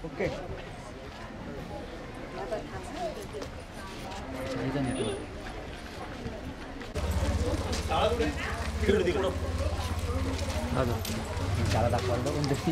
Okay शाळा दाखवायला कोणती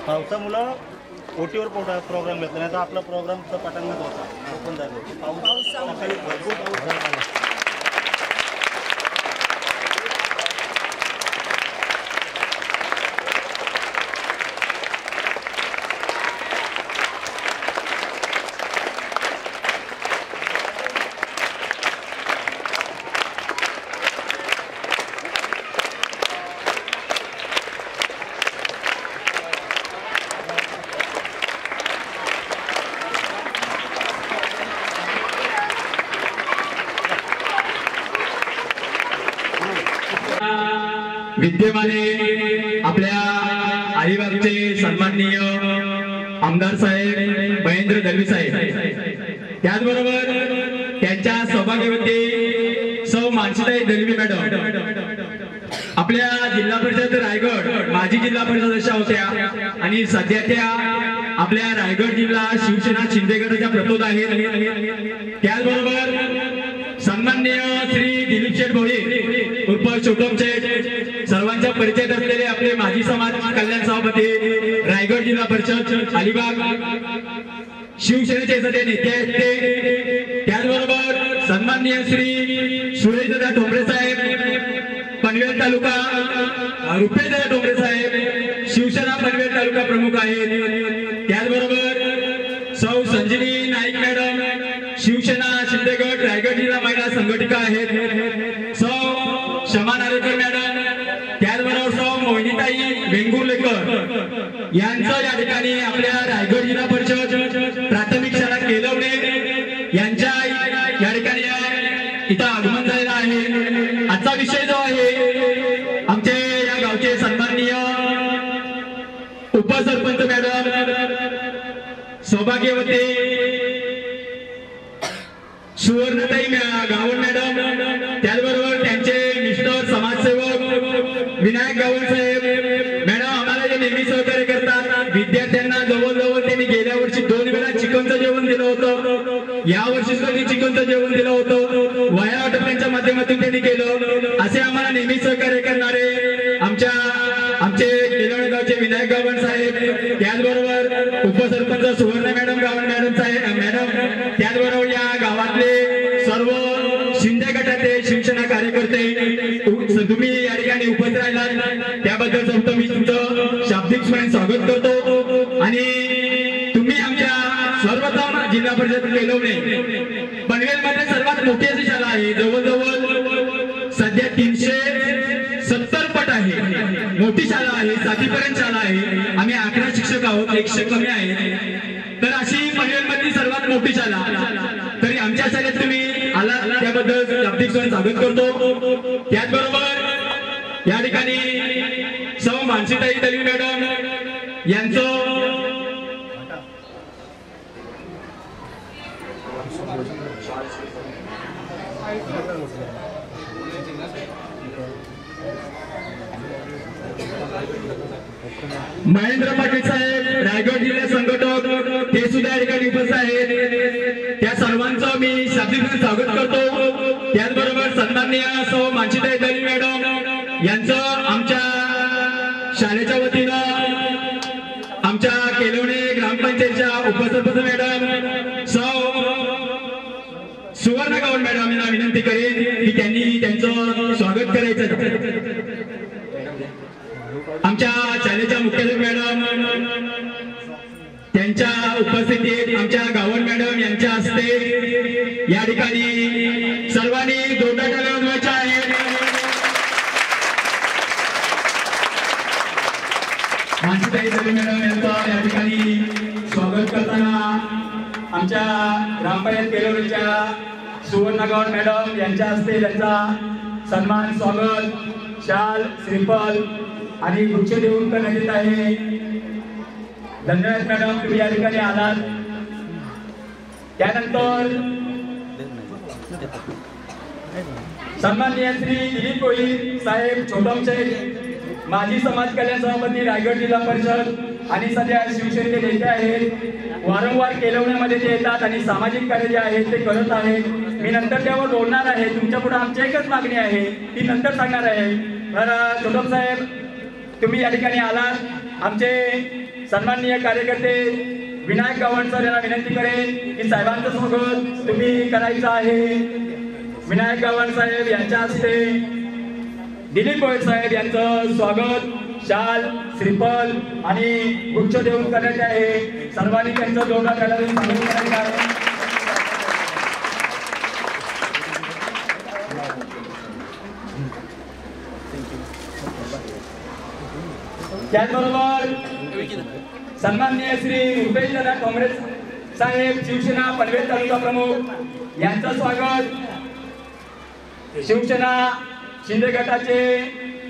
पावसामुळं ओटीवर प्रोग्राम घेतला नाही तर आपला प्रोग्रामचा पटांगण होता ओपन झाले पाऊस सकाळी भरपूर पाऊस झाला. विद्यमाने आपल्या अलिबागचे सन्माननीय आमदार साहेब महेंद्र दलवी साहेब, त्याचबरोबर त्यांच्या सौभाग्यवती सौ मानसीताई दलवी मॅडम आपल्या जिल्हा परिषद रायगड माजी जिल्हा परिषद सदस्य होत्या आणि सध्या त्या आपल्या रायगड जिल्हा शिवसेना शिंदे गटाच्या प्रतोद आहेत. त्याचबरोबर सन्माननीय श्री दिलीप शेठ भोई उर्फ छोटम शेठ सर्वांच्या परिचयात असलेले आपले माजी समाज कल्याण सभापती रायगड जिल्हा परिषद अलिबाग शिवसेनेचे सध्या नेते आहेत ते. त्याचबरोबर सन्माननीय श्री सुरेशदादा ठोंबरे साहेब पनवेल तालुका रुपेशदादा ठोंबरे साहेब शिवसेना पनवेल तालुका प्रमुख आहेत. त्याचबरोबर सौ संजीवनी नाईक मॅडम शिवसेना शिंदे गट रायगड जिल्हा महिला संघटिका आहेत. सौ शमा नारेकर मॅडम, त्याचबरोबर सौ मोहिनीताई वेंगुर्लेकर यांचं या ठिकाणी आपल्या रायगड जिल्हा परिषद प्राथमिक शाळा केलवणे यांच्या या ठिकाणी इथं आगमन झालेलं आहे. आजचा विषय जो आहे आमचे या गावचे सन्माननीय उपसरपंच मॅडम सौभाग्यवती सुवर्णताई गावण मॅडम, त्याचबरोबर त्यांचे मिस्टर समाजसेवक विनायक गावण साहेब मॅडम आम्हाला जे नेहमी सहकार्य करतात. विद्यार्थ्यांना जवळजवळ त्यांनी गेल्या वर्षी 2 वेळा चिकनचं जेवण दिलं होतं, या वर्षी सुद्धा चिकनचं जेवण दिलं होतं. वया वाटपांच्या माध्यमातून त्यांनी केलं. असे आम्हाला नेहमी सहकार्य करणारे आमचे केलवणगावचे विनायक गावण साहेब, त्याचबरोबर उपसरपंच सुवर्ण मॅडम गावण मॅडम साहेब मॅडम, त्याचबरोबर या गावातले सर्व शिंदे गटाचे शिवसेना कार्यकर्ते तुम्ही या ठिकाणी उपस्थित राहिलात त्याबद्दल सर्वप्रथम मी तुमचं शाब्दिक स्वागत करतो. आणि तुम्ही आमच्या सर्वप्रथम जिल्हा परिषद केलवणे पनवेलमध्ये सर्वात मोठी अशी शाळा आहे, जवळजवळ सध्या 370 पट आहे, मोठी शाळा आहे, 7वीपर्यंत शाळा आहे. आम्ही 11 शिक्षक आहोत, 1 शिक्षक कमी आहेत. तर अशी पनवेलमधली सर्वात मोठी शाळा, तरी आमच्या शाळेत तुम्ही आला त्याबद्दल जागतिक स्वागत करतो। त्याचबरोबर या ठिकाणी सौ मानसीताई दलवी मॅडम यांचं महेंद्र पाटील साहेब रायगड जिल्हा संघटक ते सुद्धा या ठिकाणी उपस्थित आहेत। त्या सर्वांचं मी शाब्दिक स्वागत करतो। त्याचबरोबर सन्माननीय सौ मानसीताई दलवी मॅडम यांचं आमच्या शाळेच्या वतीनं आमच्या केलवणे ग्रामपंचायतच्या उपसरपंच मॅडम सौ सुवर्ण गावण मॅडम यांना विनंती करेन की त्यांनी त्यांचं स्वागत करायचं। आमच्या शाळेच्या मुख्याध्यापक मॅडम त्यांच्या उपस्थितीत आमच्या गावण मॅडम यांच्या हस्ते या ठिकाणी सर्वांनी जोरदार टाळ्या वाजवायच्या आहेत। मानसीताई दलवी मॅडम यांचं या ठिकाणी स्वागत करताना आमच्या ग्रामपंचायत केलवणीच्या सुवर्ण गावण मॅडम यांच्या हस्ते त्यांचा सन्मान स्वागत शाल श्रीफल आणि वृक्ष देऊन करण्यात येत आहे। धन्यवाद मॅडम तुम्ही या ठिकाणी आलात। त्यानंतर सन्माननीय श्री दिलीप कोळी साहेब छोटमचे माजी समाज कल्याण सभापती रायगड जिल्हा परिषद आणि सध्या शिवसेनेचे नेते आहेत। वारंवार केलवण्यामध्ये ते येतात आणि सामाजिक कार्य जे आहे ते करत आहेत। मी नंतर त्यावर बोलणार आहे। तुमच्या पुढे आमची एकच मागणी आहे ती नंतर सांगणार आहे। तर छोटम साहेब तुम्ही या ठिकाणी आलात। आमचे सन्माननीय कार्यकर्ते विनायक गावण सर यांना विनंती करेन की साहेबांचं स्वागत तुम्ही करायचं आहे। विनायक गावण साहेब यांच्या हस्ते दिलीप कोळी साहेब यांचं स्वागत शाल श्रीफल आणि वृक्ष देऊन करण्यात आहे। सर्वांनी त्यांचं जोरदार टाळ्या वाजवून स्वागत करायचं आहे। त्याचबरोबर सन्माननीय श्री रुपेश दादा काँग्रेस साहेब शिवसेना पनवेल तालुका प्रमुख यांचं स्वागत। शिवसेना शिंदे गटाचे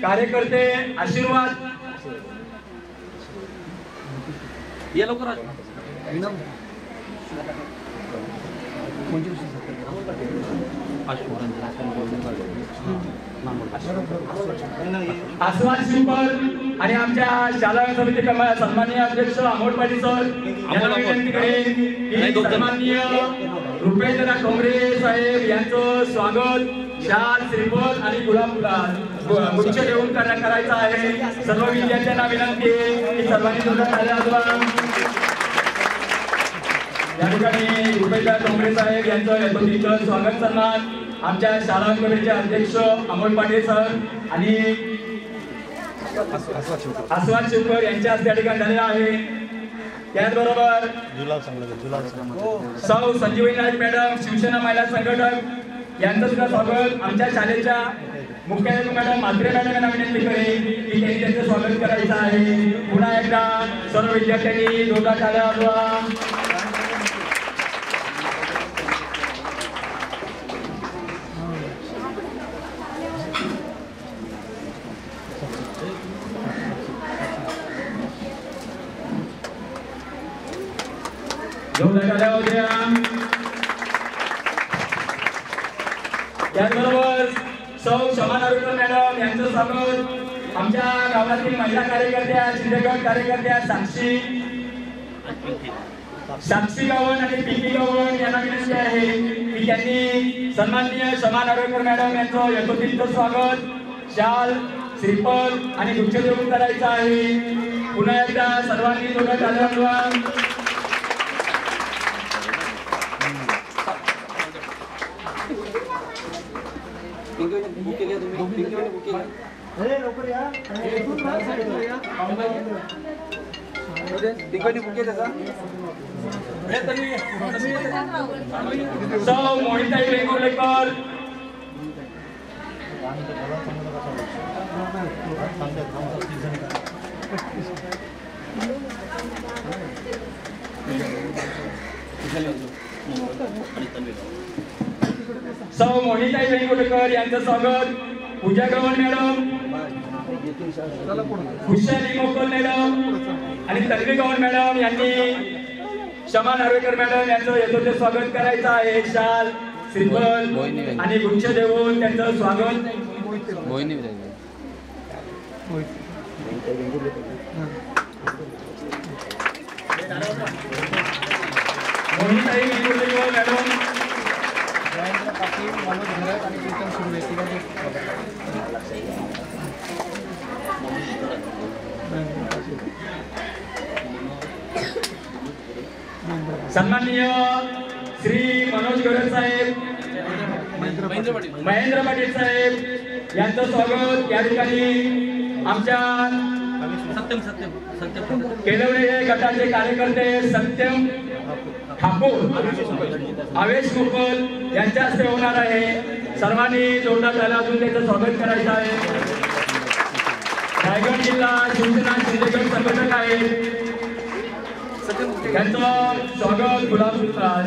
कार्यकर्ते आशीर्वाद आस्वाद शिवकर आणि आमच्या शाला समिती सन्माननीय अध्यक्ष अमोल पाटील सर यांना विनंती करेन की सन्माननीय रुपेश दादा काँग्रेस साहेब यांचं स्वागत शाल श्रीफल आणि गुच्छ देऊन करायचं आहे। सर्व विद्यार्थ्यांना विनंती आहे की सर्वांनी जोरदार टाळ्या वाजवा। या ठिकाणी रुपेश दादा काँग्रेस साहेब यांचं यथोचित स्वागत सन्मान आमच्या शाळा समितीचे अध्यक्ष अमोल पाटील सर आणि आस्वाद शिवकर यांच्या हस्ते या ठिकाणी झालेला आहे। त्याचबरोबर सौ संजीवनी नाईक मॅडम शिवसेना महिला संघटक यांचं सुद्धा स्वागत आमच्या शाळेच्या मुख्याध्यापक मॅडम म्हात्रे मॅडम यांना विनंती करेन की त्यांनी त्यांचं स्वागत करायचं आहे। पुन्हा एकदा सर्व विद्यार्थ्यांनी जोरदार टाळ्या वाजवा। त्याचबरोबर सौ शमा नार्वेकर मॅडम यांचं स्वागत आमच्या गावातील महिला कार्यकर्त्या शिंदेगड कार्यकर्त्या साक्षी गावण आणि पिंकी गावण यांना विनंती आहे की त्यांनी सन्माननीय शमा नार्वेकर मॅडम यांचं यथोचित स्वागत शाल श्रीफल आणि वृक्ष देऊन करायचं आहे। पुन्हा एकदा सर्वांनी जोरदार टाळ्या वाजवा। सौ मोहिताई वेंगुर्लेकर सौ मोहिताई वेंगुर्लेकर यांचं स्वागत, पूजा गवळ मॅडम, खुशाली मोकल मॅडम आणि तन्वी गवळ मॅडम यांनी शमा नार्वेकर मॅडम यांचं यथोचित स्वागत करायचं आहे. शाल, श्रीफल आणि गुच्छ देऊन त्यांचं स्वागत. मोहिताई वेंगुर्लेकर मॅडम, जयेंद्र पाटील, मनोज घरत आणि प्रीतम सुर्वे तिघांचे सन्माननीय श्री मनोज गरड साहेब, महेंद्र पाटील साहेब यांचं स्वागत या ठिकाणी. आमच्या केलवडे गटाचे कार्यकर्ते सत्यम ठाकूर, आवेश गोपाल यांच्या हस्ते होणार आहे. सर्वांनी जोरदार झाला अजून त्याचं स्वागत करायचं आहे. रायगड जिल्हा शिवसेना शिंदेगड संघटक आहे त्यांचं स्वागत. गुलाब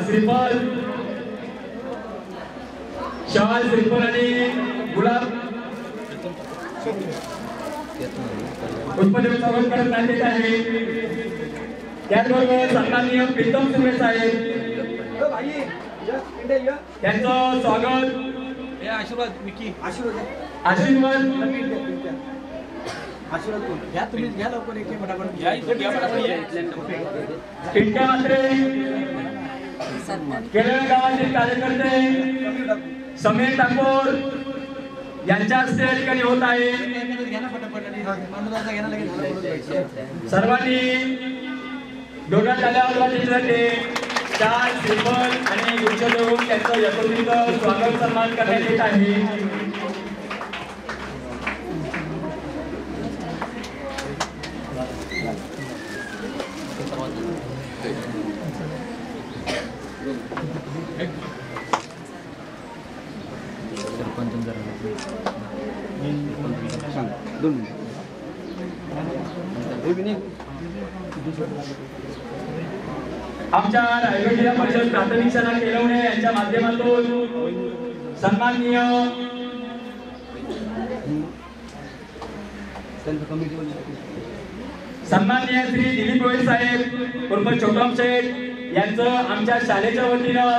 श्रीफल, शाल, श्रीफल आणि गुलाब पुष्पदेव स्वागत करण्यात येत आहे. त्याचबरोबर सन्माननीय प्रीतम सुर्वे साहेब त्यांचं स्वागत. टिंट्या मात्रे, केरळ गावातील कार्यकर्ते समीर ठाकूर यांच्या हस्ते या ठिकाणी होत आहे. सर्वांनी जोरदार झाल्यावर चार श्रीफल आणि गुच्छ देऊन त्यांचं यथोचित स्वागत सन्मान करण्यात येत आहे. आमच्या रायगड जिल्हा परिषद प्राथमिक शाळा केलवणे यांच्या माध्यमातून सन्माननीय श्री दिलीप गोयल साहेब उर्फ छोटम शेठ यांचं आमच्या शाळेच्या वतीनं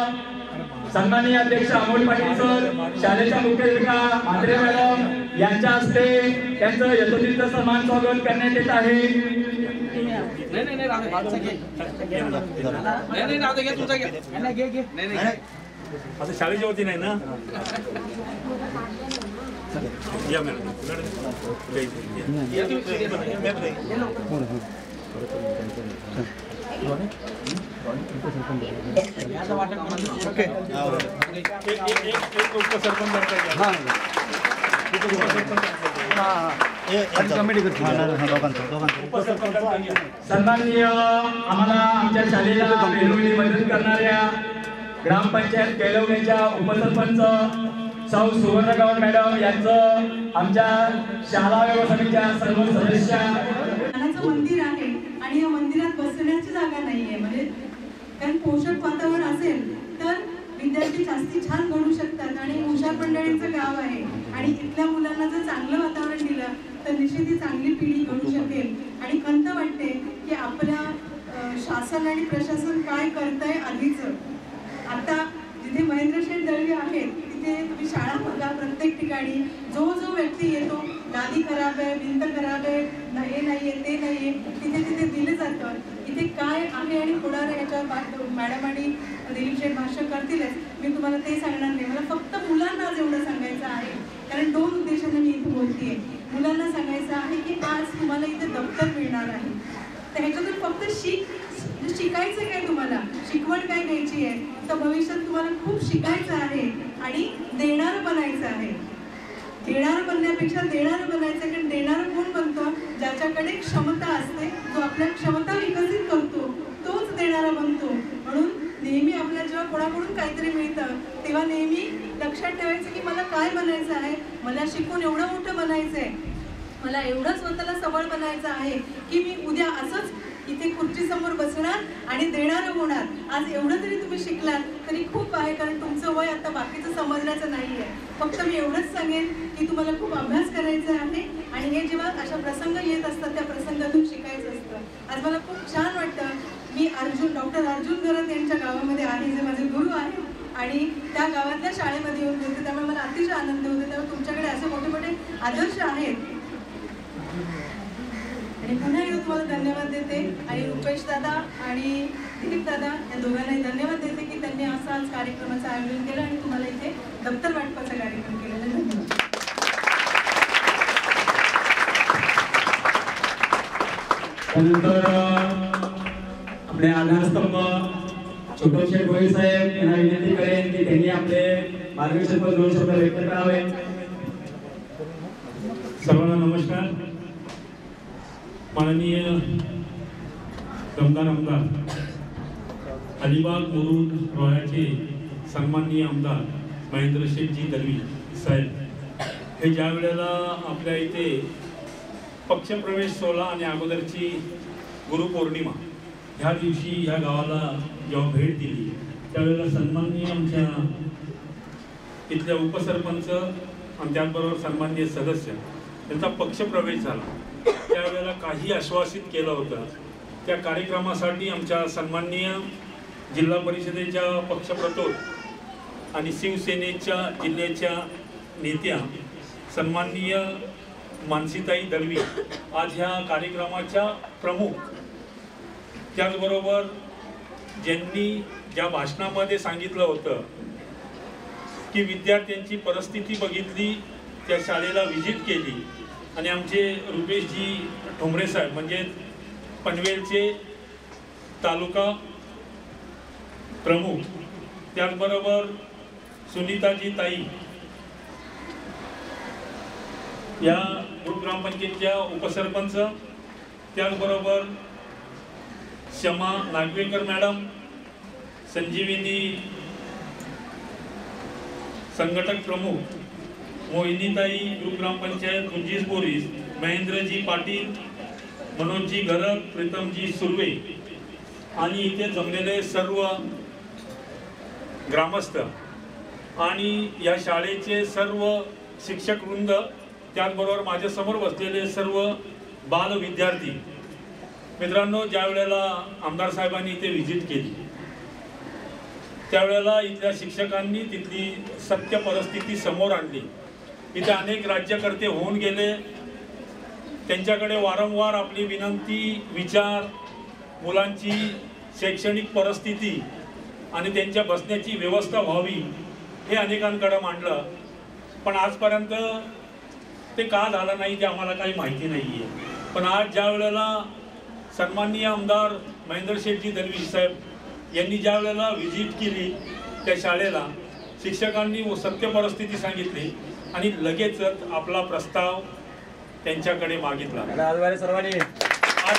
सन्माननीय अध्यक्ष अमोल पाटील सर, शाळेच्या मुख्याध्यापिका म्हात्रे मॅडम यांच्या हस्ते त्यांचं यथोचित सन्मान स्वागत करण्यात येत आहे. आता शाळेच्या वती नाही ना. सन्माननीय आम्हाला आमच्या शाळेला वेळोवेळी मदत करणाऱ्या ग्रामपंचायत केलवणीच्या उपसरपंच सौ सुवर्णगौड मॅडम यांचं, आमच्या शाळा व्यवस्थापकीच्या सर्व सदस्य. मंदिर आहे आणि या मंदिरात बसण्याची जागा नाहीये, म्हणजे कारण पोषक वातावरण असेल तर विद्यार्थी जास्ती छान घडू शकतात आणि हुशार मंडळींचं गाव आहे आणि इथल्या मुलांना जर चांगलं वातावरण दिलं तर निश्चित ही चांगली पिढी घडू शकेल. आणि खंत वाटते की आपल्या शासन आणि प्रशासन काय करतंय आधीचं. आता जिथे महेंद्र शेठ दळवी आहेत तिथे तुम्ही शाळा बघा, प्रत्येक ठिकाणी जो जो व्यक्ती येतो गादी खराब आहे, भिंत खराब आहे, हे नाहीये ते नाहीये, तिथे तिथे दिलं जातं. इथे काय आहे आणि होणार आहे याच्यावर मॅडम आणि दिलीप शेठ भाष्य करतीलच. मी तुम्हाला ते सांगणार नाही. मला फक्त मुलांना आज एवढं सांगायचं आहे, कारण दोन उद्देशाने मी इथे बोलतेय. मुलांना सांगायचं आहे की आज तुम्हाला इथे दप्तर मिळणार आहे, तर ह्याच्यातून फक्त शिकायचं काय, तुम्हाला शिकवण काय घ्यायची आहे, तर भविष्यात तुम्हाला खूप शिकायचं आहे आणि देणारं बनायचं आहे. घेणारं बनण्यापेक्षा देणारं बनायचं. कारण देणारं कोण बनतं, ज्याच्याकडे क्षमता असते, जो आपल्या क्षमता विकसित करतो तोच देणारा बनतो. म्हणून नेहमी आपल्या जेव्हा कोणाकडून काहीतरी मिळतं तेव्हा नेहमी लक्षात ठेवायचं की मला काय बनायचं आहे, मला शिकून एवढं मोठं बनायचं आहे, मला एवढं स्वतःला सबळ बनायचं आहे की मी उद्या असंच इथे खुर्ची समोर बसणार आणि देणारं होणार. आज एवढं जरी तुम्ही शिकलात तरी खूप आहे, कारण तुमचं वय आता बाकीचं समजण्याचं नाही आहे. फक्त मी एवढंच सांगेन की तुम्हाला खूप अभ्यास करायचा आहे आणि हे जेव्हा अशा प्रसंग येत असतात त्या प्रसंगातून शिकायचं असतं. आज मला खूप छान वाटतं. मी डॉक्टर अर्जुन गरत यांच्या गावामध्ये आहे, जे माझे गुरु आहेत आणि त्या गावातल्या शाळेमध्ये येऊन बोलते, त्यामुळे मला अतिशय आनंद होतो. त्यामुळे तुमच्याकडे असे मोठे मोठे आदर्श आहेत. आणि पुन्हा एकदा तुम्हाला धन्यवाद देते आणि रुपेश दादा आणि दिलीप दादा या दोघांनाही धन्यवाद देते की त्यांनी असं आज कार्यक्रमाचं आयोजन केलं आणि तुम्हाला इथे दप्तर वाटपाचा कार्यक्रम केलेला. धन्यवाद. त्यानंतर आपले आधारस्तंभ छोटोशे गोळे साहेब यांना विनंती करेन की त्यांनी आपले मार्गदर्शक 2 शब्द व्यक्त करावे. सर्वांना नमस्कार. माननीय दमदार आमदार अलिबाग मुरुड रोह्याचे सन्माननीय आमदार महेंद्र शेठजी दलवी साहेब हे ज्या वेळेला आपल्या इथे पक्षप्रवेश सोहळा आणि अगोदरची गुरुपौर्णिमा ह्या दिवशी ह्या गावाला जेव्हा भेट दिली त्यावेळेला सन्माननीय आमच्या इथल्या उपसरपंच आणि त्याचबरोबर सन्माननीय सदस्य त्यांचा पक्षप्रवेश झाला. त्यावेळेला काही आश्वासित केलं होतं. त्या कार्यक्रमासाठी आमच्या सन्माननीय जिल्हा परिषदेच्या पक्षप्रतोद आणि शिवसेनेच्या जिल्ह्याच्या नेत्या सन्माननीय मानसीताई दलवी आज ह्या कार्यक्रमाच्या प्रमुख. त्याचबरोबर ज्यांनी ज्या भाषणामध्ये सांगितलं होतं की विद्यार्थ्यांची परिस्थिती बघितली, त्या शाळेला व्हिजिट केली आणि आमचे रुपेशजी ठोंबरे साहेब म्हणजे पनवेलचे तालुका प्रमुख, त्याचबरोबर सुनीताजी ताई या ग्रुप ग्रामपंचायतच्या उपसरपंच, त्याचबरोबर शमा नागवेकर मॅडम, संजीविनी संघटक प्रमुख, मोहिनीताई ग्रुप ग्रामपंचायत गुंजीस बोरीस, महेंद्रजी पाटील, मनोजजी घरत, प्रीतमजी सुर्वे आणि इथे जमलेले सर्व ग्रामस्थ आणि या शाळेचे सर्व शिक्षक वृंद, त्याचबरोबर माझ्या समोर बसलेले सर्व बाल विद्यार्थी मित्रांनो, ज्या वेळेला आमदार साहेबांनी इथे व्हिजिट केली त्यावेळेला इथल्या शिक्षकांनी तिथली सत्य परिस्थिती समोर आणली. इथे अनेक राज्यकर्ते होऊन गेले, त्यांच्याकडे वारंवार आपली विनंती, विचार, मुलांची शैक्षणिक परिस्थिती आणि त्यांच्या बसण्याची व्यवस्था व्हावी हे अनेकांकडे मांडलं, पण आजपर्यंत ते का झालं नाही ते आम्हाला काही माहिती नाही आहे. पण आज ज्या वेळेला सन्माननीय आमदार महेंद्र शेठजी दलवी साहेब यांनी ज्या वेळेला व्हिजिट केली त्या शाळेला, शिक्षकांनी सत्य परिस्थिती सांगितली आणि लगेचच आपला प्रस्ताव त्यांच्याकडे मागितला. आज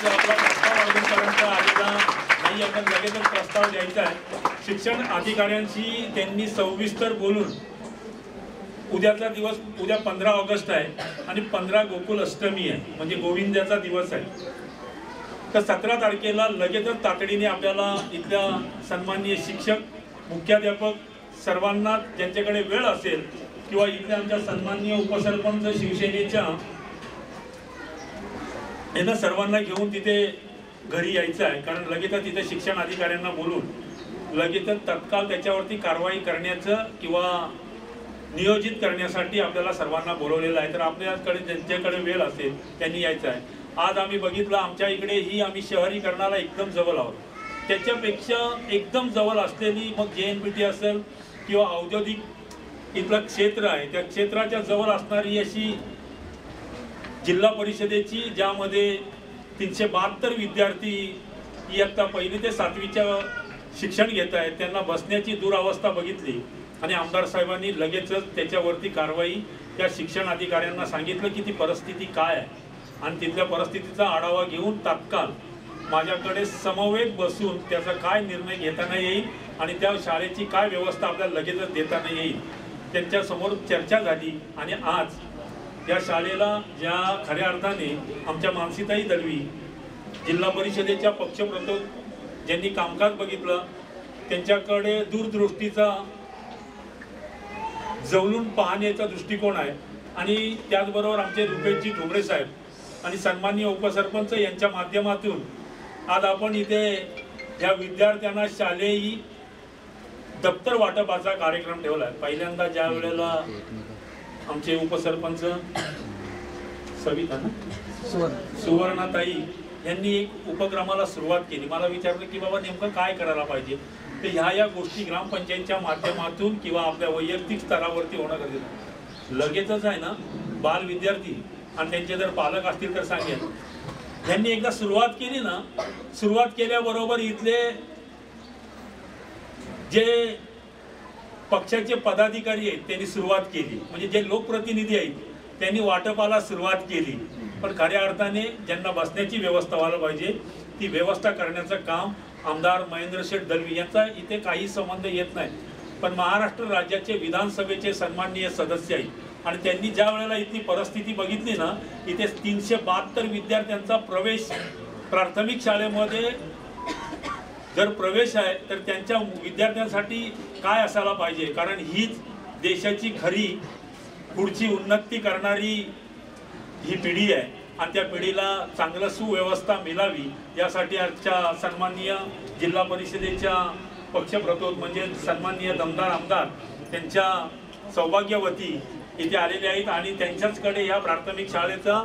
आपला प्रस्ताव अजूनपर्यंत आलेला नाही, आपण लगेचच प्रस्ताव द्यायचा आहे. शिक्षण अधिकाऱ्यांशी त्यांनी सविस्तर बोलून उद्याचा दिवस, उद्या 15 ऑगस्ट आहे आणि 15 गोकुल अष्टमी आहे म्हणजे गोविंदाचा दिवस आहे. तर 17 तारखेला लगेचच तातडीने आपल्याला इथल्या सन्माननीय शिक्षक, मुख्याध्यापक सर्वांना ज्यांच्याकडे वेळ असेल किंवा इथल्या आमच्या सन्माननीय उपसरपंच शिवसेनेच्या यांना सर्वांना घेऊन तिथे घरी यायचं आहे, कारण लगेचच तिथे शिक्षण अधिकाऱ्यांना बोलून लगेचच तत्काळ त्याच्यावरती कारवाई करण्याचं किंवा नियोजित करण्यासाठी आपल्याला सर्वांना बोलवलेलं आहे. तर आपल्याकडे ज्यांच्याकडे वेळ असेल त्यांनी यायचं आहे. आज आम्ही बघितलं आमच्या इकडे ही आम्ही शहरीकरणाला एकदम जवळ आहोत, त्याच्यापेक्षा एकदम जवळ असलेली मग JNPT असेल किंवा औद्योगिक इथलं क्षेत्र आहे, त्या क्षेत्राच्या जवळ असणारी अशी जिल्हा परिषदेची ज्यामध्ये 372 विद्यार्थी इयत्ता 1ली ते 7वीच्या शिक्षण घेत आहेत, त्यांना बसण्याची दुरावस्था बघितली आणि आमदार साहेबांनी लगेचच त्याच्यावरती कारवाई त्या शिक्षण अधिकाऱ्यांना सांगितलं की ती परिस्थिती काय आहे आणि तिथल्या परिस्थितीचा आढावा घेऊन तात्काळ माझ्याकडे समवेत बसून त्याचा काय निर्णय घेताना येईल आणि त्या शाळेची काय व्यवस्था आपल्याला लगेचच देताना येईल त्यांच्यासमोर चर्चा झाली. आणि आज या शाळेला ज्या खऱ्या अर्थाने आमच्या मानसीताई दलवी जिल्हा परिषदेच्या पक्षप्रतोद ज्यांनी कामकाज बघितलं त्यांच्याकडे दूरदृष्टीचा जवळून पाहण्याचा दृष्टिकोन आहे आणि त्याचबरोबर आमचे रुपेशजी ठोंबरे साहेब आणि सन्माननीय उपसरपंच यांच्या माध्यमातून आज आपण इथे या विद्यार्थ्यांना शालेय दप्तर वाटपाचा कार्यक्रम ठेवला आहे। पहिल्यांदा ज्या वेळेला आमचे उपसरपंच सविता सुवर्णाताई यांनी एक उपक्रमाला सुरुवात केली, मला विचारलं की बाबा नेमकं काय करायला पाहिजे, तर ह्या गोष्टी ग्रामपंचायतच्या माध्यमातून किंवा आपल्या वैयक्तिक स्तरावरती होणं गरजेचं आहे। लगेचच आहे ना बाल विद्यार्थी आणि त्यांचे जर पालक असतील तर सांगेल, यांनी एकदा सुरुवात केली ना, सुरुवात केल्याबरोबर इथले जे पक्षाचे पदाधिकारी आहेत त्यांनी सुरुवात केली, म्हणजे जे लोकप्रतिनिधी आहेत त्यांनी वाटपाला सुरुवात केली, पण खऱ्या अर्थाने ज्यांना बसण्याची व्यवस्था व्हायला पाहिजे ती व्यवस्था करण्याचं काम आमदार महेंद्र शेठ दलवी यांचा इथे काही संबंध येत नाही, पण महाराष्ट्र राज्याचे विधानसभेचे सन्माननीय सदस्य आहेत आणि त्यांनी ज्या वेळेला इथली परिस्थिती बघितली ना, इथे 372 विद्यार्थ्यांचा प्रवेश प्राथमिक शाळेमध्ये जर प्रवेश आहे तर त्यांच्या विद्यार्थ्यांसाठी काय असायला पाहिजे, कारण हीच देशाची खरी पुढची उन्नती करणारी ही पिढी आहे आणि त्या पिढीला चांगलं सुव्यवस्था मिळावी यासाठी आजच्या सन्माननीय जिल्हा परिषदेच्या पक्षप्रतोद म्हणजे सन्माननीय दमदार आमदार त्यांच्या सौभाग्यवती इथे आलेले आहेत आणि त्यांच्याचकडे या प्राथमिक शाळेचं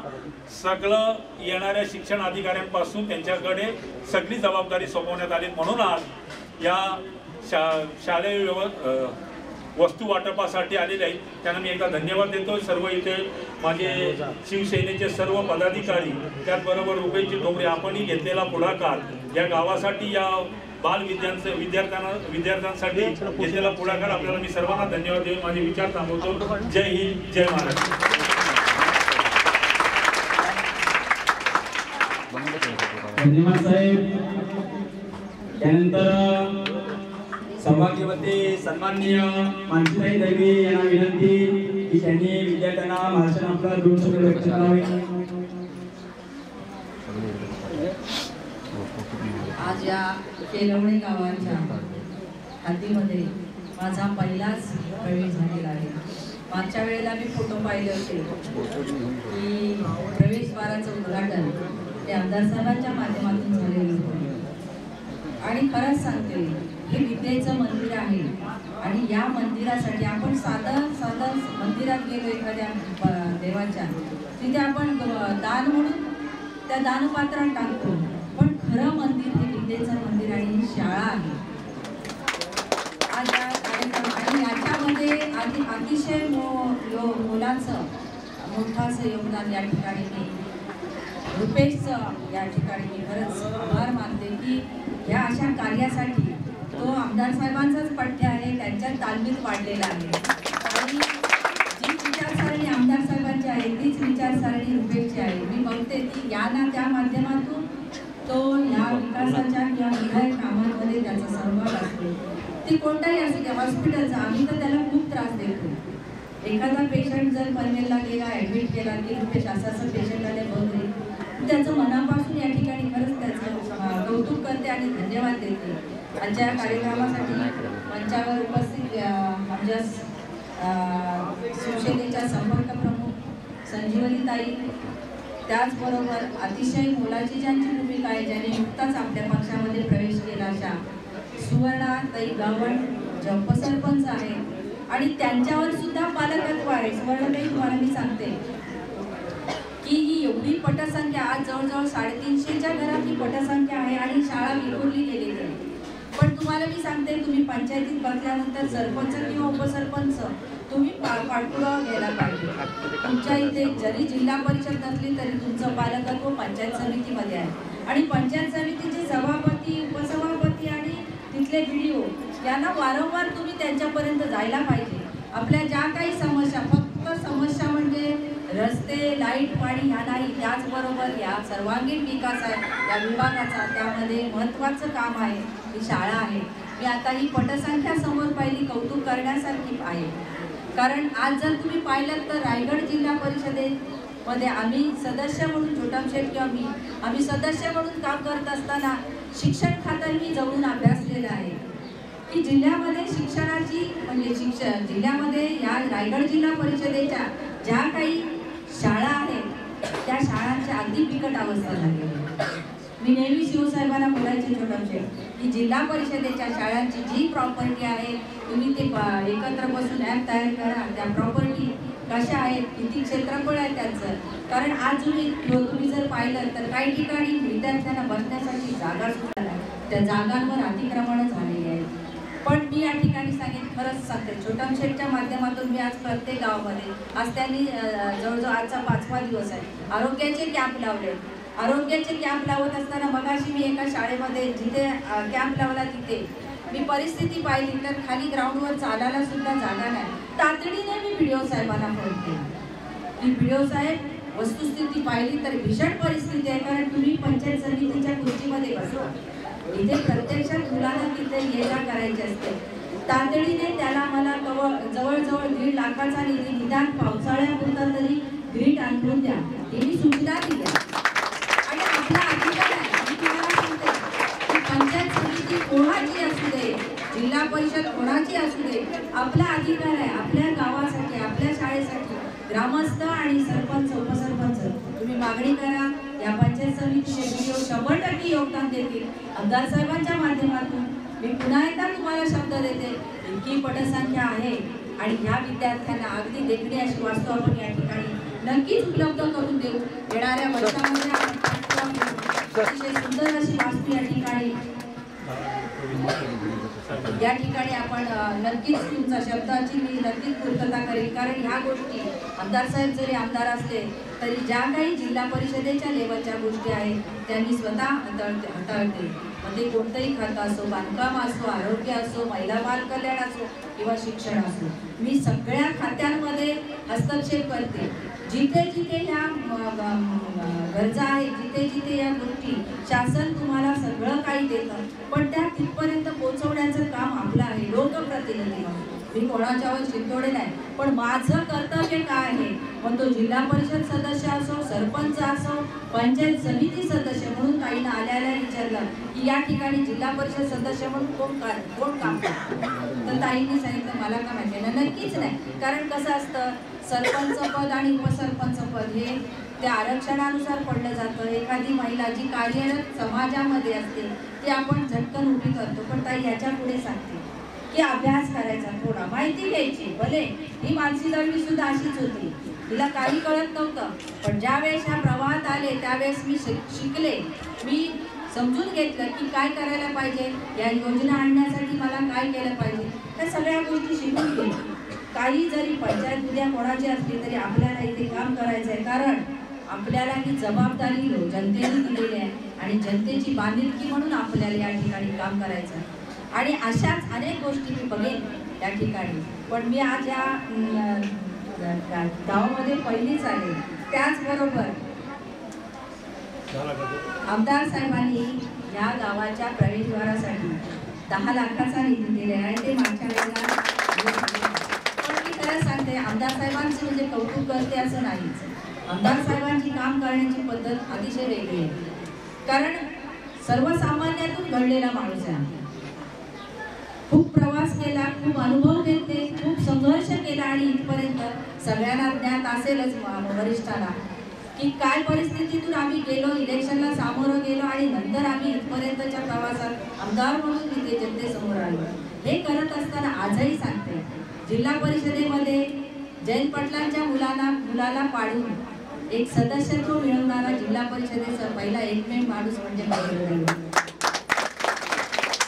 सगळं येणाऱ्या शिक्षण अधिकाऱ्यांपासून त्यांच्याकडे सगळी जबाबदारी सोपवण्यात आली, म्हणून आज या शालेय वस्तू वाटपासाठी आलेले आहेत त्यांना मी एकदा धन्यवाद देतो। सर्व इथे माझे शिवसेनेचे सर्व पदाधिकारी त्याचबरोबर रुपेशजी ठोंबरे आपणही घेतलेला पुढाकार या गावासाठी या बाल विद्यार्थ्यांसाठी घेतलेला पुढाकार आपल्याला मी सर्वांना धन्यवाद देऊन माझे विचार थांबवतो। जय हिंद, जय महाराष्ट्र। धन्यवाद साहेब। त्यानंतर सौभाग्यवती सन्माननीय मानसीताई दलवी यांना विनंती की त्यांनी विद्यार्थ्यांना भाषण आपला 2 शब्द व्यक्त करावे। आज या केलवणे गावाच्या हद्दीमध्ये माझा पहिलाच प्रवेश झालेला आहे। मागच्या वेळेला मी फोटो पाहिले होते की प्रवेशद्वाराचं उद्घाटन ते आमदार साहेबांच्या माध्यमातून झालेलं होतं आणि खरंच सांगते हे विद्येचं मंदिर आहे आणि या मंदिरासाठी आपण साधं मंदिरात गेलो एखाद्या देवाच्या, तिथे आपण दान म्हणून त्या दानपात्रात टाकतो, पण खरं मंदिर हे विद्येचं मंदिर आणि ही शाळा आहे। आज या कार्यक्रम आणि याच्यामध्ये अतिशय मुलांचं मोठं असं योगदान या ठिकाणी मी रुपेशचं या ठिकाणी मी खरंच आभार मानते की या अशा कार्यासाठी तो आमदार साहेबांचाच पठ्य आहे, त्यांच्या तालमीत वाढलेला आहे आणि जी विचारसरणी आमदार साहेबांची आहे तीच विचारसरणी रुपेशची आहे। मी बघते की या ना त्या माध्यमातून तो ह्या विकासाच्या किंवा विधायक कामांमध्ये त्याचा सहभाग असतो, ती कोणताही असू द्या, हॉस्पिटलचा आम्ही तर त्याला खूप त्रास देतो। एखादा पेशंट जर पनवेलला गेला, ॲडमिट केला की रुपेश असं पेशंट आले बघ, त्याचं मनापासून या ठिकाणी खरंच त्याचं कौतुक करते आणि धन्यवाद देते। आजच्या कार्यक्रमासाठी मंचावर उपस्थित आमच्या शिवसेनेच्या संपर्क प्रमुख संजीवनीताई, त्याचबरोबर अतिशय मोलाची ज्यांची भूमिका आहे, ज्यांनी नुकताच आपल्या पक्षामध्ये प्रवेश केला अशा सुवर्णाताई गावण ज्या उपसरपंच आहे आणि त्यांच्यावर सुद्धा पालकत्व आहे। सुवर्णाताई तुम्हाला मी सांगते की ही एवढी पटसंख्या आज जवळजवळ 350च्या घरात ही पटसंख्या आहे आणि शाळा विखुरली गेलेली आहे, पण तुम्हाला मी सांगते तुम्ही पंचायतीत बसल्यानंतर सरपंच किंवा उपसरपंच तुम्ही पाठपुरावा घ्यायला पाहिजे। तुमच्या इथे जरी जिल्हा परिषद नसली तरी तुमचं पालकत्व पंचायत समितीमध्ये आहे आणि पंचायत समितीचे सभापती, उपसभापती आणि तिथले व्हिडिओ यांना वारंवार तुम्ही त्यांच्यापर्यंत जायला पाहिजे। आपल्या ज्या काही समस्या, फक्त समस्या म्हणजे रस्ते, लाईट, पाणी ह्या नाही, त्याचबरोबर या सर्वांगीण विकास आहे या विभागाचा, त्यामध्ये महत्त्वाचं काम आहे ही शाळा आहे। मी आता ही पटसंख्या समोर पाहिली, कौतुक करण्यासारखी आहे, कारण आज जर तुम्ही पाहिलं तर रायगड जिल्हा परिषदेत मध्ये आम्ही सदस्य म्हणून छोटामशेठ किंवा मी आम्ही सदस्य म्हणून काम करत असताना शिक्षण खात्याने मी जवळून अभ्यासलेलं आहे की जिल्ह्यामध्ये शिक्षणाची म्हणजे जिल्ह्यामध्ये या रायगड जिल्हा परिषदेच्या ज्या काही शाळा आहेत त्या शाळांची अगदी बिकट अवस्था झालेली आहे. मी नेहमी शिवसाहेबांना बोलायचे छोटामशेठ की जिल्हा परिषदेच्या शाळांची जी प्रॉपर्टी आहे तुम्ही ते एकत्र बसून ॲप तयार करा. त्या प्रॉपर्टी कशा आहेत, किती क्षेत्रफळ आहे त्यांचं. कारण आज तुम्ही जर पाहिलं तर काही ठिकाणी विद्यार्थ्यांना बसण्यासाठी जागा सुद्धा नाही, त्या जागांवर अतिक्रमण झालेली आहेत. पण मी या ठिकाणी खरंच सांगते छोटामशेठच्या माध्यमातून मी आज प्रत्येक गावामध्ये आज त्यांनी जवळजवळ आजचा 5वा दिवस आहे आरोग्याचे कॅम्प लावले. आरोग्याचे कॅम्प लावत असताना मगाशी मी एका शाळेमध्ये जिथे कॅम्प लावला तिथे मी परिस्थिती पाहिली तर खाली ग्राउंडवर चालायला सुद्धा जागा नाही. तातडीने मी व्हिडिओ साहेबांना फोन केला की व्हिडिओ साहेब वस्तुस्थिती पाहिली तर भीषण परिस्थिती आहे. कारण तुम्ही पंचायत समितीच्या खुर्चीमध्ये बसला, इथे प्रत्यक्षात मुलांना तिथे ये जा करायचे असते. तातडीने त्याला मला जवळजवळ 1.5 लाखाचा निधी निदान पावसाळ्यापुरता तरी ग्रीट आणून द्या ही मी सूचना दिल्या. आणि आपला अधिकार आहे. मी तुम्हाला सांगते की पंचायत समिती कोणाची असू दे, जिल्हा परिषद कोणाची असू दे, आपला अधिकार आहे. आपल्या गावासाठी, आपल्या शाळेसाठी ग्रामस्थ आणि सरपंच उपसरपंच तुम्ही मागणी करा. या पंचायत समितीचे व्हिडिओ 100% योगदान देतील. आमदार साहेबांच्या माध्यमातून मी पुन्हा एकदा तुम्हाला शब्द देते, इतकी पटसंख्या आहे आणि ह्या विद्यार्थ्यांना अगदी देखणी अशी वास्तू आपण या ठिकाणी नक्कीच उपलब्ध करून देऊ. येणाऱ्या वर्षामध्ये आपण अतिशय सुंदर अशी वास्तू या ठिकाणी आपण नक्कीच तुमच्या शब्दाची मी नक्कीच पूर्तता करेल. कारण ह्या गोष्टी आमदार साहेब जरी आमदार असले तरी ज्या काही जिल्हा परिषदेच्या लेवलच्या गोष्टी आहेत त्यांनी स्वतः हाताळते. म्हणजे कोणतंही खातं असो, बांधकाम असो, आरोग्य असो, महिला बाल कल्याण असो किंवा शिक्षण असो, मी सगळ्या खात्यांमध्ये हस्तक्षेप करते. जिथे जिथे ह्या गरजा आहेत, जिथे जिथे या गोष्टी शासन तुम्हाला सगळं काही देतं पण त्या तिथपर्यंत पोहोचवण्याचं काम आपलं आहे लोकप्रतिनिधी म्हणून. मी कोणाच्यावर शिंतोडे नाही, पण माझं कर्तव्य काय आहे. मग तो जिल्हा परिषद सदस्य असो, सरपंच असो, पंचायत समिती सदस्य म्हणून ताईनं आल्या विचारलं की या ठिकाणी जिल्हा परिषद सदस्य म्हणून कोण काम करतं. तर ताईंनी सांगितलं मला का माहिती ना, नक्कीच नाही. कारण कसं असतं सरपंच पद आणि उपसरपंच पद हे त्या आरक्षणानुसार पडलं जातं. एखादी महिला जी कार्यरत समाजामध्ये असते ती आपण झटकन उभी करतो. पण ताई ह्याच्या पुढे सांगते की अभ्यास करायचा, थोडा माहिती घ्यायची. भले ही मानसी दळवी सुद्धा अशीच होती, तिला काही कळत नव्हतं. पण ज्या वेळेस ह्या प्रवाहात आले त्यावेळेस मी शिकले. मी समजून घेतलं की काय करायला पाहिजे, या योजना आणण्यासाठी मला काय केलं पाहिजे. त्या सगळ्या गोष्टी शिकून गेली. काही जरी पंचायत उद्या कोणाची असली तरी आपल्याला इथे काम करायचं आहे. कारण आपल्याला ही जबाबदारी जनतेने दिलेली आहे आणि जनतेची बांधिलकी म्हणून आपल्याला या ठिकाणी काम करायचं आहे. आणि अशाच अनेक गोष्टी मी बघेन त्या ठिकाणी. पण मी आज या गावामध्ये पहिलीच आले. त्याचबरोबर आमदार साहेबांनी या गावाच्या प्रवेशद्वारासाठी 10 लाखाचा निधी दिले आहे. ते मागच्या वेळेला पण मी खरं सांगते आमदार साहेबांचं म्हणजे कौतुक करते असं नाहीच. आमदार साहेबांची काम करण्याची पद्धत अतिशय वेगळी आहे. कारण सर्वसामान्यातून घडलेला माणूस आहे. खूप प्रवास केला, खूप अनुभव घेतले, खूप संघर्ष केला आणि इथपर्यंत सगळ्यांना ज्ञात असेलच वरिष्ठांना की काय परिस्थितीतून आम्ही गेलो, इलेक्शनला सामोरं गेलो आणि नंतर आम्ही इथपर्यंतच्या प्रवासात आमदार म्हणून तिथे जनतेसमोर आलो. हे करत असताना आजही सांगते जिल्हा परिषदेमध्ये जयंत पाटलांच्या मुलाला पाडून एक सदस्यत्व मिळवणारा जिल्हा परिषदेचा पहिला एकमेव माणूस म्हणजे महेंद्र.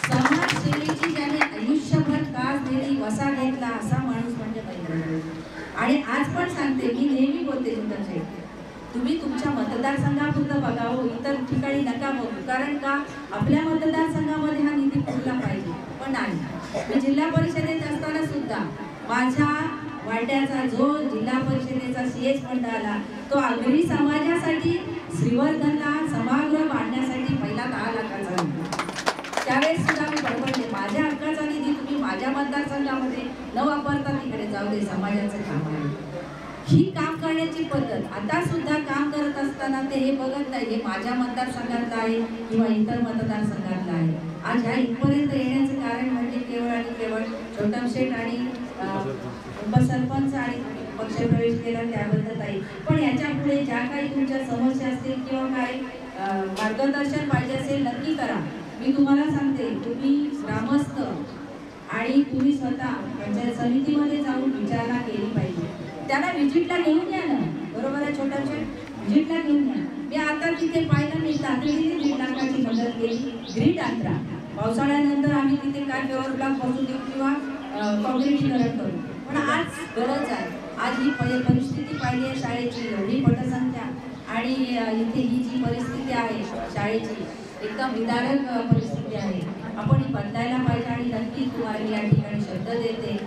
समाजसेवेची ज्याने आयुष्यभर कास दिली, वसा घेतला असा माणूस म्हणजे महेंद्र. आणि आज पण सांगते मी नेहमी बोलते तुमच्याकडे तुम्ही तुमच्या मतदारसंघापुरतं बघावं, इतर ठिकाणी नका बघू. कारण का आपल्या मतदारसंघामध्ये हा निधी पुरला पाहिजे. पण नाही, मी जिल्हा परिषदेत असताना सुद्धा माझ्या वाड्याचा जो जिल्हा परिषदेचा CS फंड आला तो आगरी समाजासाठी श्रीवर्धनला सभागृह बांधण्यासाठी पहिला 10 लाखाचा निधी. त्यावेळेस सुद्धा मी बडबडले माझ्या हक्काचा निधी तुम्ही माझ्या मतदारसंघामध्ये न वापरता तिकडे जाऊ दे, समाजाचं काम आहे. ही काम करण्याची पद्धत आता सुद्धा काम करत असताना ते हे बघत नाही हे माझ्या मतदारसंघातलं आहे किंवा इतर मतदारसंघातलं आहे. आज ह्या इथपर्यंत येण्याचं कारण म्हणजे केवळ आणि केवळ छोटम शेठ आणि उपसरपंच आणि पक्षप्रवेश केला त्याबद्दल आहे. पण याच्या पुढे ज्या काही तुमच्या समस्या असतील किंवा काही मार्गदर्शन पाहिजे असेल नक्की करा. मी तुम्हाला सांगते तुम्ही ग्रामस्थ आणि तुम्ही स्वतः पंचायत समितीमध्ये जाऊन विचारणा केली पाहिजे. त्याला व्हिजिटला घेऊन या ना, बरोबर आहे छोटम शेठ, व्हिजिटला घेऊन या. मी आता तिथे पाहिलं मी तातडीने 1.5 लाखाची मदत केली. ग्रीड अंतरा पावसाळ्यानंतर आम्ही तिथे काय पेवर ब्लॉक बसू देऊ किंवा काँक्रिटीकरण करू. पण आज गरज आहे. आज ही परिस्थिती पाहिली आहे शाळेची, एवढी पटसंख्या आणि इथे ही जी परिस्थिती आहे शाळेची एकदम विदारक परिस्थिती आहे. आपण ही बदलायला पाहिजे आणि नक्की तुम्हाला या ठिकाणी शब्द देते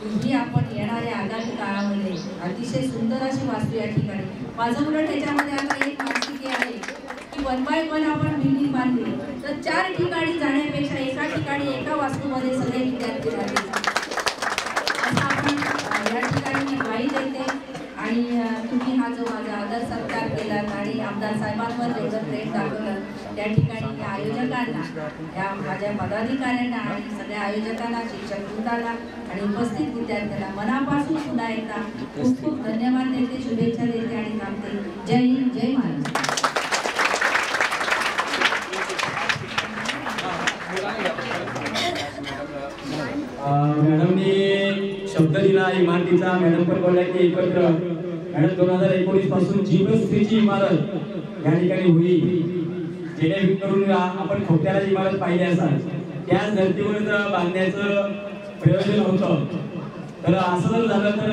ही आपण येणाऱ्या आगामी काळामध्ये अतिशय सुंदर अशी वास्तू या ठिकाणी. माझं उलट त्याच्यामध्ये आता एक मानसिकी आहे की 1 by 1 आपण बिल्डिंग बांधली तर 4 ठिकाणी जाण्यापेक्षा एका ठिकाणी एका वास्तूमध्ये सगळे विद्यार्थी राहतील असं आपण या ठिकाणी मी ग्वाही देते. आणि तुम्ही हा जो माझा आदर सत्कार केलात आणि आमदार साहेबांवर जेवढं प्रेम दाखवलं त्या ठिकाणी या आयोजकांना, या माझ्या पदाधिकाऱ्यांना आणि सगळ्या आयोजकांना, शिक्षक वृंदाला आणि उपस्थित विद्यार्थ्यांना मनापासून पुन्हा एकदा खूप खूप धन्यवाद देते, शुभेच्छा देते आणि थांबते. जय हिंद, जय महाराष्ट्र. मॅडमनी शब्द दिला इमारतीचा. मॅडम पण बोलल्या की एकत्र मॅडम 2019 पासून जीवनश्रीची इमारत या ठिकाणी होईल, जेणेकरून आपण खोट्याला इमारत पाहिली असाल त्याच धर्तीवर बांधण्याचं प्रयोजन होतं. तर असं जर झालं तर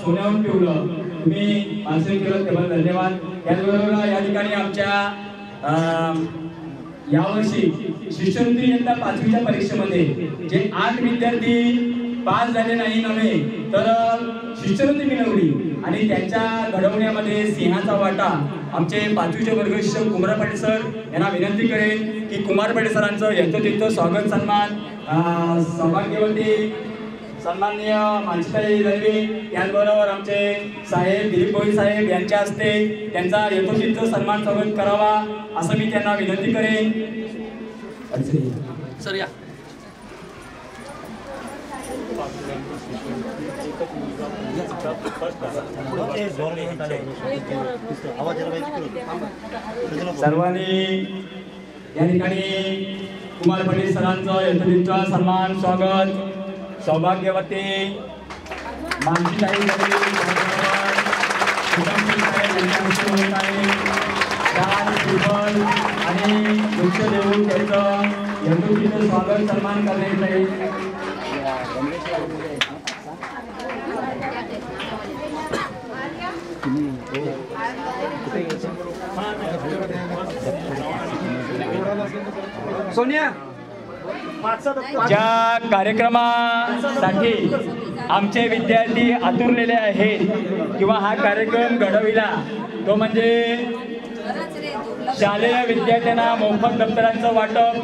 सोन्यावर ठेवलं. तुम्ही भाषण केलं त्याबद्दल धन्यवाद. त्याचबरोबर या ठिकाणी आमच्या यावर्षी शिष्यवृत्ती यंदा 5वीच्या परीक्षेमध्ये जे 8 विद्यार्थी पास झाले नाही नव्हे तर शिष्यवृत्ती मिळवली आणि त्यांच्या घडवण्यामध्ये सिंहाचा वाटा आमचे 5वीचे वर्ग शिक्षक कुमार पाटील सर यांना विनंती करेन की कुमार पाटील सरांचं यथोचित स्वागत सन्मान सौभाग्यवती सन्माननीय मानसीताई दळवी याचबरोबर आमचे साहेब दिलीप भोई साहेब यांच्या हस्ते त्यांचा यथोचित सन्मान स्वागत करावा असं मी त्यांना विनंती करेन. सर या सर्वांनी या ठिकाणी कुमार पाटील सरांचं यथोचित सन्मान स्वागत सौभाग्यवती मानसीताई आणि वृक्ष देऊन त्याचं यथोचित स्वागत सन्मान करण्यात येईल. सोनिया ज्या कार्यक्रमासाठी आमचे विद्यार्थी आतुरलेले आहेत किंवा हा कार्यक्रम घडविला तो म्हणजे शालेय विद्यार्थ्यांना मोफत दप्तरांचं वाटप.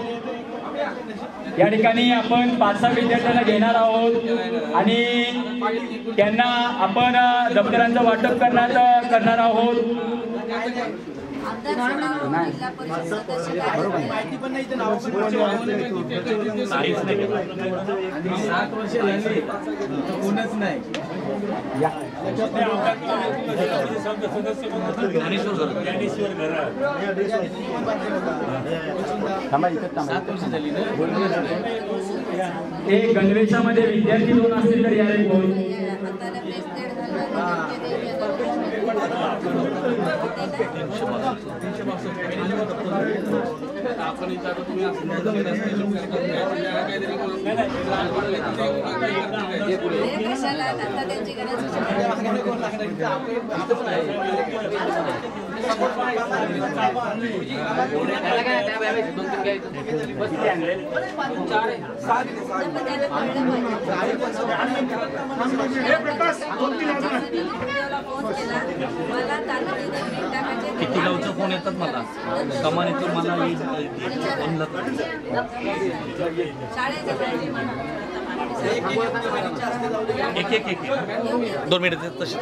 या ठिकाणी आपण 5-6 विद्यार्थ्यांना घेणार आहोत आणि त्यांना आपण दप्तरांचं वाटप करणार आहोत. एक गणवेशामध्ये विद्यार्थी 2 असतील तर यार कोण किती गावचं फोन येतात मला कमानीतून मला एक 2 मिनिट तशी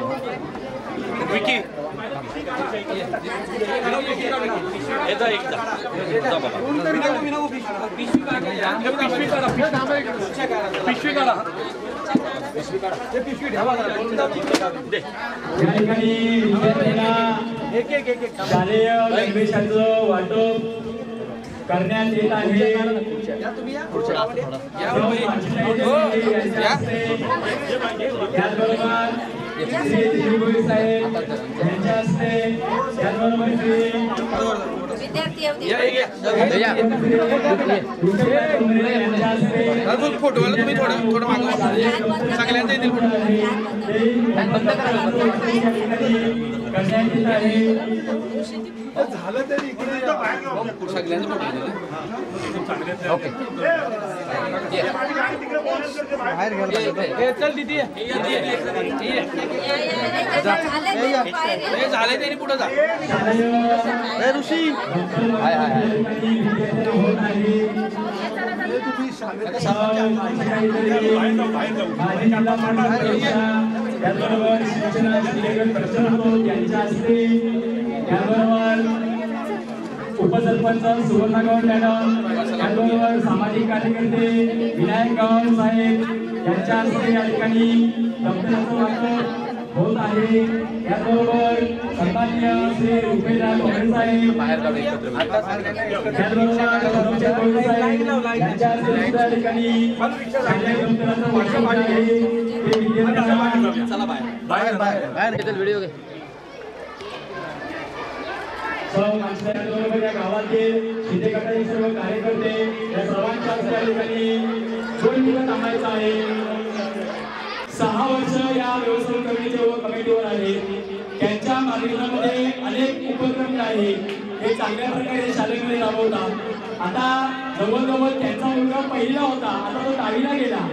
या ठिकाणी विद्यार्थ्यांना शालेय गणवेशाचं वाटप करण्यात येत आहे. त्याचबरोबर श्री दिलीप साहेब यांच्या हस्ते, त्याचबरोबर फोटोला तुम्ही थोडं मागं सगळ्यांचा येतील फोटो. झालं तरी इकडे सगळ्यांचा फोटो. ओके बाहेर घ्या. चल दिदी झालंय तरी पुढे जा. ऋषी हाय हाय उपसरपंच सुवर्णा गौड मॅडम, त्याचबरोबर सामाजिक कार्यकर्ते विनायक गौड साहेब यांच्या हस्ते या ठिकाणी दप्तराचं वाटप होत आहे. त्याचबरोबर सन्माननीय श्री रुपेश गौड साहेब, त्याचबरोबर यांच्या हस्ते या ठिकाणी दप्तराचं वाटप आहे. बाहेर बाहेर व्हिडिओ घे. बरोबर या गावातील शिंदे गटाचे सर्व कार्यकर्ते या सर्वांच्या हस्ते ठिकाणी 2 दिवस थांबायचं आहे. 6 वर्ष या व्यवस्थापन कमिटीवर आहे. त्यांच्या मार्गदर्शनामध्ये अनेक उपक्रम आहे हे चांगल्या प्रकारे शाळेमध्ये राबवतात. आता जवळजवळ त्यांचा मुलगा पहिला होता, आता तो 10वीला गेला.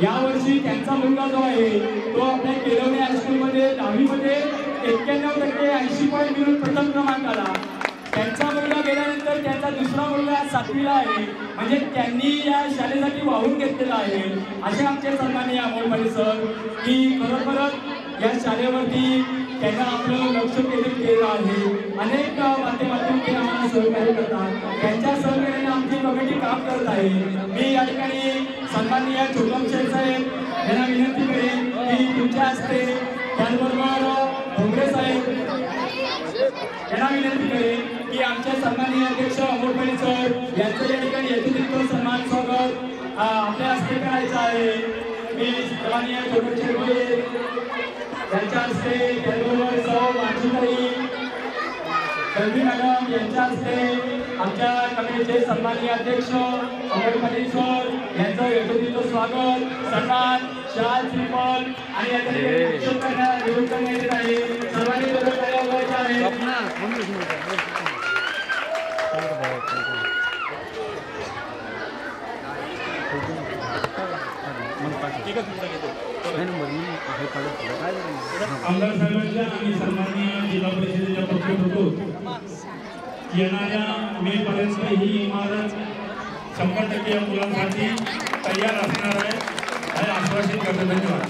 यावर्षी त्यांचा मुलगा जो आहे तो आपल्या केलवणे हायस्कूलमध्ये 10वीमध्ये 91% 80 पॉईंट मिळून प्रथम क्रमांक आला. त्यांचा मुलगा गेल्यानंतर त्यांचा दुसरा मुलगा 7वीला आहे. म्हणजे त्यांनी या शाळेसाठी वाहून घेतलेला आहे. असे आमचे सन्माननीय अमोल पाटील सर की खरोखरच या शाळेवरती त्यांना आपलं लक्ष केंद्रित केलं आहे. अनेक माध्यमातून ते आम्हाला सहकार्य करतात. त्यांच्या सहकार्याने आमची कमिटी काम करत आहे. मी या ठिकाणी सन्माननीय छोटम शेख साहेब यांना विनंती करेन की तुमच्या हस्ते, त्याचबरोबर भोंगरे साहेब यांना विनंती करेन की आमच्या सन्माननीय अध्यक्ष अमोल पाटील सर यांचं या ठिकाणी यथोचित सन्मान स्वागत आपल्या हस्ते करायचं आहे. मी सन्माननीय छोटम शेख यांच्या हस्ते, त्याचबरोबर सौ मानसीताई दलवी मॅडम यांच्या हस्ते, आमच्या कमिटीचे सन्माननीय अध्यक्ष अमोल पाटील सर यांचं यथोचित स्वागत, सन्मान, शाल, श्रीफळ आणि या ठिकाणी करण्यात येत आहे. सर्वांनी बरोबर करायला आहे. आमदार साहेबांच्या आणि सन्माननीय जिल्हा परिषदेच्या पक्षात होतो. येणाऱ्या मे पर्यंत ही इमारत 100% या मुलांसाठी तयार असणार आहे हे आश्वासित करतो. धन्यवाद.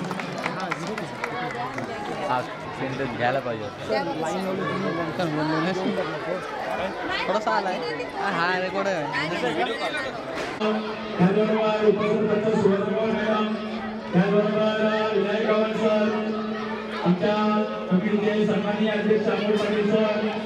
घ्यायला पाहिजे थोडासा आलाय हा रेकॉर्ड आहे. त्याचबरोबर उपसरपंच सुवर्णा गौड मॅडम, त्याचबरोबर विनायक गौड सर, आमच्या कमिटीचे सन्माननीय अध्यक्ष अमोल पाटील सर